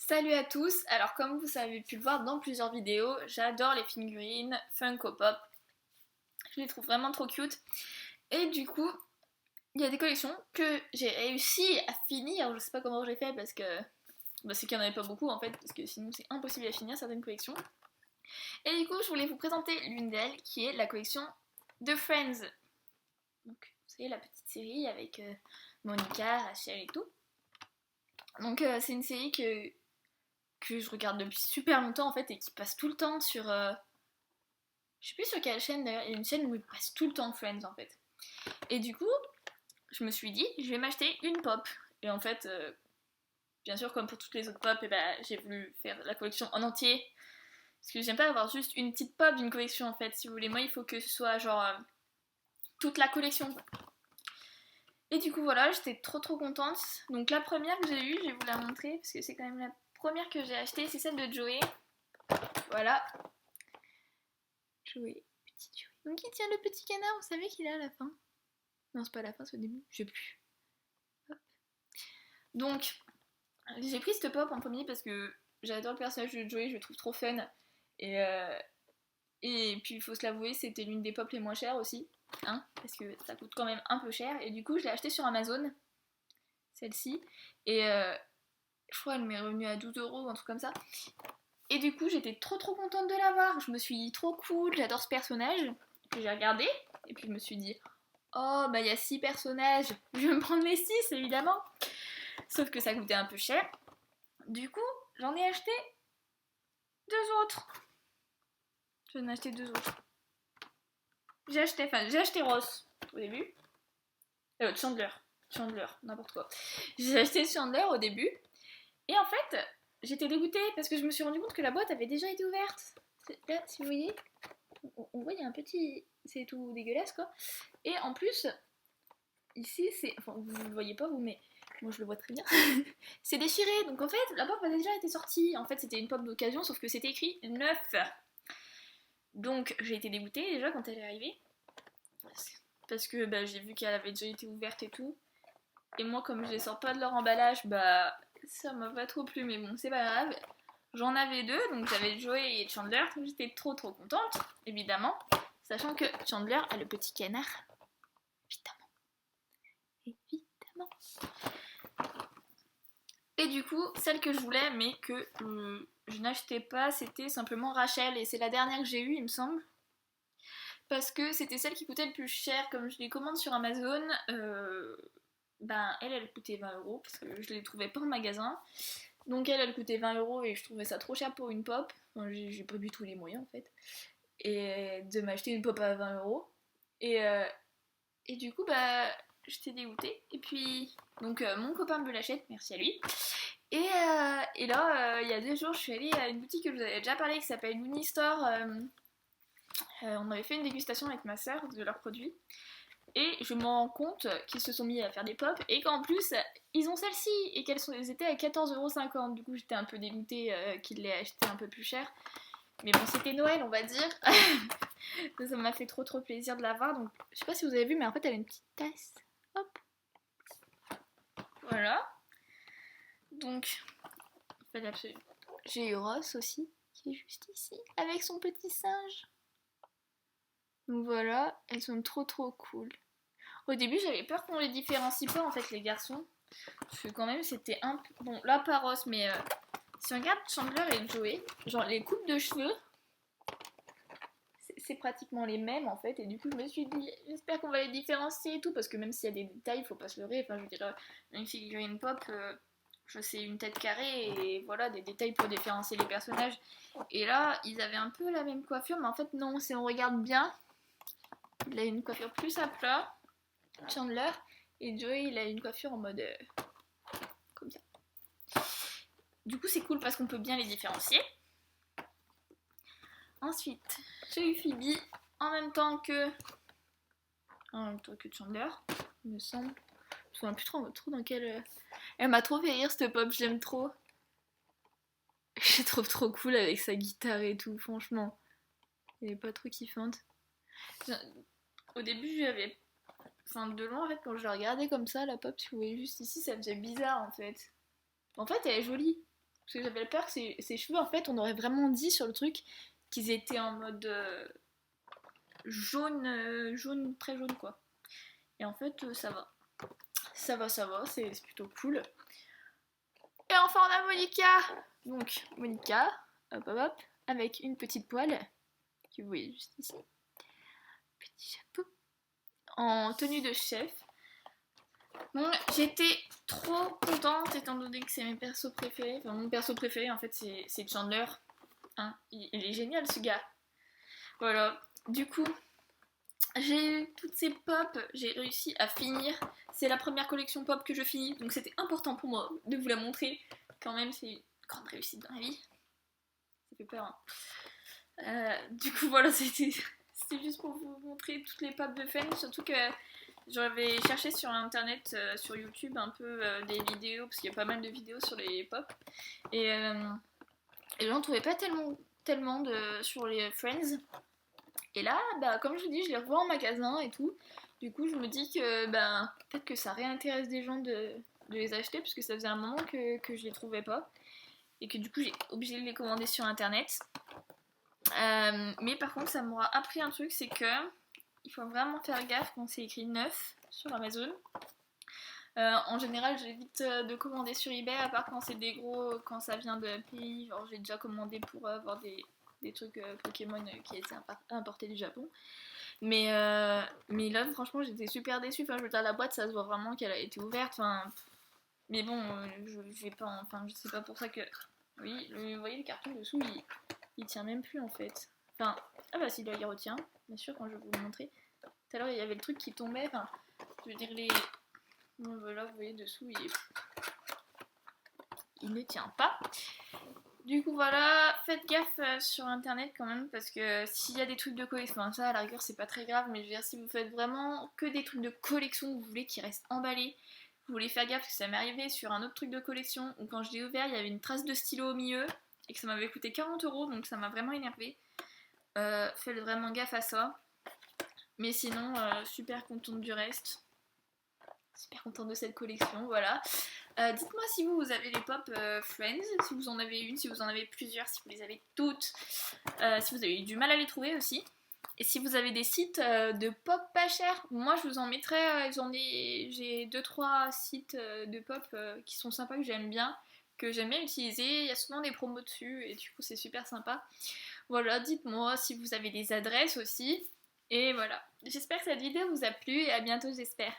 Salut à tous, alors comme vous avez pu le voir dans plusieurs vidéos, j'adore les figurines Funko Pop, je les trouve vraiment trop cute. Et du coup, il y a des collections que j'ai réussi à finir, je sais pas comment j'ai fait parce que c'est qu'il n'y en avait pas beaucoup en fait, parce que sinon c'est impossible à finir certaines collections. Et du coup, je voulais vous présenter l'une d'elles qui est la collection de Friends. Donc, vous savez, la petite série avec Monica, Rachel et tout. Donc, c'est une série que je regarde depuis super longtemps en fait et qui passe tout le temps sur. Je sais plus sur quelle chaîne d'ailleurs, il y a une chaîne où il passe tout le temps Friends en fait. Et du coup, je me suis dit, je vais m'acheter une pop. Et en fait, bien sûr, comme pour toutes les autres pop, et ben, j'ai voulu faire la collection en entier. Parce que j'aime pas avoir juste une petite pop d'une collection en fait. Si vous voulez, moi il faut que ce soit genre toute la collection. Et du coup, voilà, j'étais trop contente. Donc la première que j'ai eue, je vais vous la montrer parce que c'est quand même la première que j'ai achetée, c'est celle de Joey. Voilà, Joey, petit Joey. Donc il tient le petit canard, vous savez qu'il est à la fin. Non, c'est pas à la fin, c'est au début, je sais plus. Hop. Donc, j'ai pris cette pop en premier parce que j'adore le personnage de Joey, je le trouve trop fun. Et, euh, et puis, il faut se l'avouer, c'était l'une des pop les moins chères aussi. Hein, parce que ça coûte quand même un peu cher. Et du coup, je l'ai achetée sur Amazon, celle-ci. Et je crois qu'elle m'est revenue à 12 € ou un truc comme ça. Et du coup, j'étais trop contente de l'avoir. Je me suis dit, trop cool, j'adore ce personnage. Puis j'ai regardé, et puis je me suis dit, oh, bah il y a 6 personnages, je vais me prendre les 6 évidemment. Sauf que ça coûtait un peu cher. Du coup, j'en ai acheté 2 autres. J'en ai acheté 2 autres. J'ai acheté Ross au début. Chandler, n'importe quoi. J'ai acheté Chandler au début. Et en fait, j'étais dégoûtée parce que je me suis rendu compte que la boîte avait déjà été ouverte. Là, si vous voyez, on voit, il y a un petit. C'est tout dégueulasse quoi. Et en plus, ici, c'est. Enfin, vous ne le voyez pas vous, mais moi je le vois très bien. C'est déchiré, donc en fait, la pop a déjà été sortie. En fait, c'était une pop d'occasion, sauf que c'était écrit neuf. Donc j'ai été dégoûtée déjà quand elle est arrivée. Parce que bah, j'ai vu qu'elle avait déjà été ouverte et tout. Et moi, comme je les sors pas de leur emballage, bah ça m'a pas trop plu, mais bon, c'est pas grave. J'en avais deux, donc j'avais Joey et Chandler, donc j'étais trop contente, évidemment. Sachant que Chandler a le petit canard. Évidemment. Et du coup, celle que je voulais, mais que je n'achetais pas, c'était simplement Rachel. Et c'est la dernière que j'ai eue, il me semble. Parce que c'était celle qui coûtait le plus cher. Comme je les commande sur Amazon, ben elle coûtait 20 € parce que je les trouvais pas en magasin. Donc elle coûtait 20 € et je trouvais ça trop cher pour une pop. Enfin, j'ai pas du tout les moyens en fait. Et de m'acheter une pop à 20 €. Et du coup, bah, j'étais dégoûtée. Et puis, donc mon copain me l'achète, merci à lui. Et là, il y a 2 jours, je suis allée à une boutique que je vous avais déjà parlé qui s'appelle Unistore. On avait fait une dégustation avec ma soeur de leurs produits. Et je me rends compte qu'ils se sont mis à faire des pop et qu'en plus, ils ont celle-ci et qu'elles étaient à 14,50 €. Du coup, j'étais un peu dégoûtée qu'ils l'aient acheté un peu plus cher. Mais bon, c'était Noël, on va dire. Ça m'a fait trop plaisir de l'avoir. Donc, je sais pas si vous avez vu, mais en fait, elle a une petite tasse. Hop. Voilà. Donc, j'ai eu Ross aussi, qui est juste ici, avec son petit singe. Donc voilà, elles sont trop cool. Au début, j'avais peur qu'on les différencie pas, en fait, les garçons. Parce que quand même, c'était un peu... Bon, là, pas Ross, mais si on regarde Chandler et Joey, genre les coupes de cheveux, c'est pratiquement les mêmes en fait, et du coup je me suis dit j'espère qu'on va les différencier et tout, parce que même s'il y a des détails, faut pas se leurrer, enfin je veux dire, une figurine pop, je sais, une tête carrée et voilà, des détails pour différencier les personnages. Et là, ils avaient un peu la même coiffure, mais en fait non, si on regarde bien, il a une coiffure plus à plat, Chandler, et Joey il a une coiffure en mode comme ça. Du coup c'est cool parce qu'on peut bien les différencier. Ensuite, j'ai eu Phoebe en même temps que Chandler, il me semble. Je me souviens plus trop dans quelle. Elle m'a trop fait rire cette pop, j'aime trop. Je la trouve trop cool avec sa guitare et tout, franchement. Elle est pas trop kiffante. Au début, j'avais. Enfin, de loin, en fait, quand je la regardais comme ça, la pop, si vous voyez juste ici, ça faisait bizarre en fait. En fait, elle est jolie. Parce que j'avais peur que ses cheveux, en fait, on aurait vraiment dit sur le truc qu'ils étaient en mode jaune, jaune, très jaune quoi. Et en fait, ça va. Ça va, c'est plutôt cool. Et enfin, on a Monica. Donc, Monica, hop hop hop, avec une petite poêle, que vous voyez juste ici. Petit chapeau. En tenue de chef. Bon, j'étais trop contente étant donné que c'est mes persos préférés. Enfin, mon perso préféré en fait c'est Chandler. Hein, il est génial ce gars. Voilà. Du coup, j'ai eu toutes ces pop, j'ai réussi à finir. C'est la première collection pop que je finis, donc c'était important pour moi de vous la montrer. Quand même, c'est une grande réussite dans la vie. Ça fait peur. Hein. Du coup, voilà, c'était juste pour vous montrer toutes les pop de Fan, surtout que j'avais cherché sur internet, sur YouTube, un peu des vidéos, parce qu'il y a pas mal de vidéos sur les pop. Et j'en trouvais pas tellement sur les Friends. Et là, bah, comme je vous dis, je les revois en magasin et tout. Du coup, je me dis que bah, peut-être que ça réintéresse des gens de les acheter, parce que ça faisait un moment que je les trouvais pas. Et que du coup, j'ai obligé de les commander sur internet. Mais par contre, ça m'aura appris un truc, c'est que il faut vraiment faire gaffe quand c'est écrit neuf sur Amazon. En général, j'évite de commander sur eBay, à part quand c'est des gros, quand ça vient de pays. Genre, j'ai déjà commandé pour avoir des trucs Pokémon qui étaient importés du Japon. Mais là, franchement, j'étais super déçue. Enfin, je veux dire, la boîte, ça se voit vraiment qu'elle a été ouverte. Enfin, mais bon, je vais pas. Enfin, je sais pas pour ça que. Oui, vous voyez le carton dessous, il tient même plus en fait. Enfin, ah bah si, là, il retient. Bien sûr, quand je vais vous le montrer. Tout à l'heure, il y avait le truc qui tombait. Enfin, je veux dire, les. Bon, voilà, vous voyez dessous, il ne tient pas. Du coup, voilà, faites gaffe sur internet quand même, parce que s'il y a des trucs de collection, enfin, ça à la rigueur c'est pas très grave, mais je veux dire, si vous faites vraiment que des trucs de collection, vous voulez qu'ils restent emballés, vous voulez faire gaffe, parce que ça m'est arrivé sur un autre truc de collection, où quand je l'ai ouvert, il y avait une trace de stylo au milieu, et que ça m'avait coûté 40€, donc ça m'a vraiment énervé. Faites vraiment gaffe à ça. Mais sinon, super contente du reste. Super contente de cette collection, voilà. Dites-moi si vous avez les pop Friends, si vous en avez une, si vous en avez plusieurs, si vous les avez toutes, si vous avez eu du mal à les trouver aussi. Et si vous avez des sites de pop pas cher, moi je vous en mettrai, j'ai 2-3 sites de pop qui sont sympas, que j'aime bien utiliser, il y a souvent des promos dessus et du coup c'est super sympa. Voilà, dites-moi si vous avez des adresses aussi. Et voilà, j'espère que cette vidéo vous a plu et à bientôt j'espère.